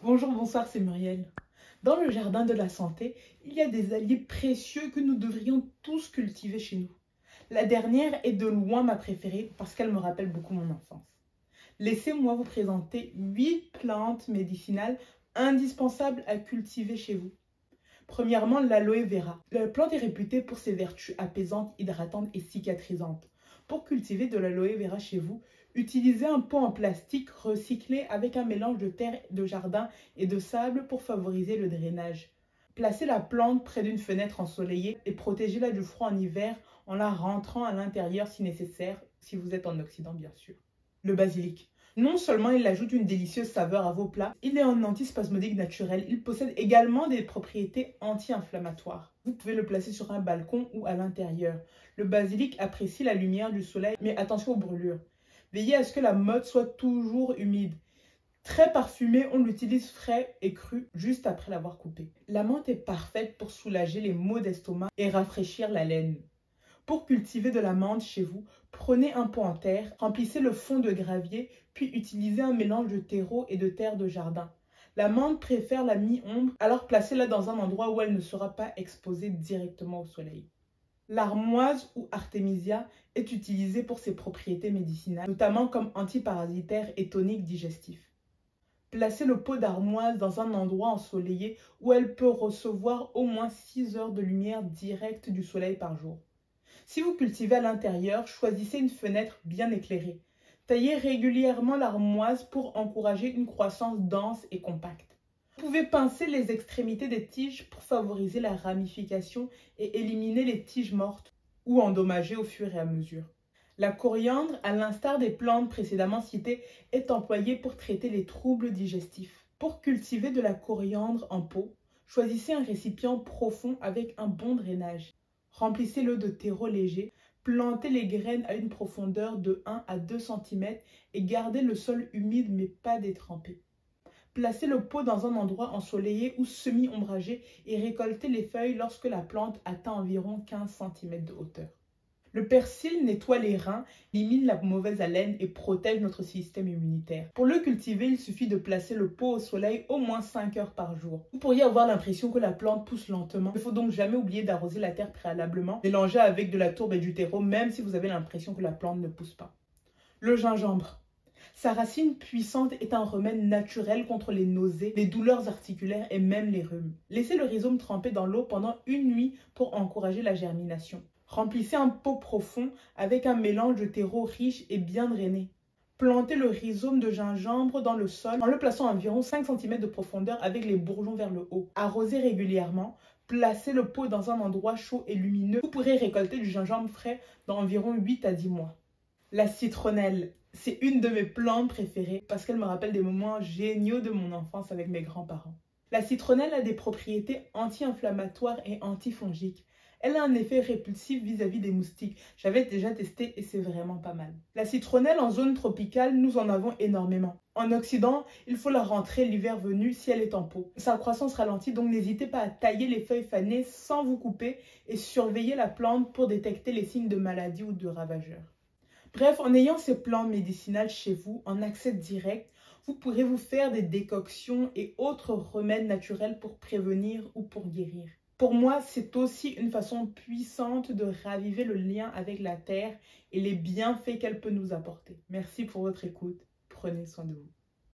Bonjour, bonsoir, c'est Muriel. Dans le jardin de la santé, il y a des alliés précieux que nous devrions tous cultiver chez nous. La dernière est de loin ma préférée parce qu'elle me rappelle beaucoup mon enfance. Laissez-moi vous présenter 8 plantes médicinales indispensables à cultiver chez vous. Premièrement, l'aloe vera. La plante est réputée pour ses vertus apaisantes, hydratantes et cicatrisantes. Pour cultiver de l'aloe vera chez vous, utilisez un pot en plastique recyclé avec un mélange de terre de jardin et de sable pour favoriser le drainage. Placez la plante près d'une fenêtre ensoleillée et protégez-la du froid en hiver en la rentrant à l'intérieur si nécessaire, si vous êtes en Occident bien sûr. Le basilic. Non seulement il ajoute une délicieuse saveur à vos plats, il est un antispasmodique naturel. Il possède également des propriétés anti-inflammatoires. Vous pouvez le placer sur un balcon ou à l'intérieur. Le basilic apprécie la lumière du soleil, mais attention aux brûlures. Veillez à ce que la motte soit toujours humide. Très parfumé, on l'utilise frais et cru juste après l'avoir coupé. La menthe est parfaite pour soulager les maux d'estomac et rafraîchir la laine. Pour cultiver de la menthe chez vous, prenez un pot en terre, remplissez le fond de gravier, puis utilisez un mélange de terreau et de terre de jardin. La menthe préfère la mi-ombre, alors placez-la dans un endroit où elle ne sera pas exposée directement au soleil. L'armoise ou artémisia est utilisée pour ses propriétés médicinales, notamment comme antiparasitaire et tonique digestif. Placez le pot d'armoise dans un endroit ensoleillé où elle peut recevoir au moins 6 heures de lumière directe du soleil par jour. Si vous cultivez à l'intérieur, choisissez une fenêtre bien éclairée. Taillez régulièrement l'armoise pour encourager une croissance dense et compacte. Vous pouvez pincer les extrémités des tiges pour favoriser la ramification et éliminer les tiges mortes ou endommagées au fur et à mesure. La coriandre, à l'instar des plantes précédemment citées, est employée pour traiter les troubles digestifs. Pour cultiver de la coriandre en pot, choisissez un récipient profond avec un bon drainage. Remplissez-le de terreau léger, plantez les graines à une profondeur de 1 à 2 cm et gardez le sol humide mais pas détrempé. Placez le pot dans un endroit ensoleillé ou semi-ombragé et récoltez les feuilles lorsque la plante atteint environ 15 cm de hauteur. Le persil nettoie les reins, élimine la mauvaise haleine et protège notre système immunitaire. Pour le cultiver, il suffit de placer le pot au soleil au moins 5 heures par jour. Vous pourriez avoir l'impression que la plante pousse lentement. Il ne faut donc jamais oublier d'arroser la terre préalablement, mélanger avec de la tourbe et du terreau, même si vous avez l'impression que la plante ne pousse pas. Le gingembre. Sa racine puissante est un remède naturel contre les nausées, les douleurs articulaires et même les rhumes. Laissez le rhizome tremper dans l'eau pendant une nuit pour encourager la germination. Remplissez un pot profond avec un mélange de terreau riche et bien drainé. Plantez le rhizome de gingembre dans le sol en le plaçant à environ 5 cm de profondeur avec les bourgeons vers le haut. Arrosez régulièrement. Placez le pot dans un endroit chaud et lumineux. Vous pourrez récolter du gingembre frais dans environ 8 à 10 mois. La citronnelle, c'est une de mes plantes préférées parce qu'elle me rappelle des moments géniaux de mon enfance avec mes grands-parents. La citronnelle a des propriétés anti-inflammatoires et antifongiques. Elle a un effet répulsif vis-à-vis des moustiques. J'avais déjà testé et c'est vraiment pas mal. La citronnelle en zone tropicale, nous en avons énormément. En Occident, il faut la rentrer l'hiver venu si elle est en pot. Sa croissance ralentit, donc n'hésitez pas à tailler les feuilles fanées sans vous couper et surveiller la plante pour détecter les signes de maladie ou de ravageurs. Bref, en ayant ces plantes médicinales chez vous, en accès direct, vous pourrez vous faire des décoctions et autres remèdes naturels pour prévenir ou pour guérir. Pour moi, c'est aussi une façon puissante de raviver le lien avec la terre et les bienfaits qu'elle peut nous apporter. Merci pour votre écoute. Prenez soin de vous.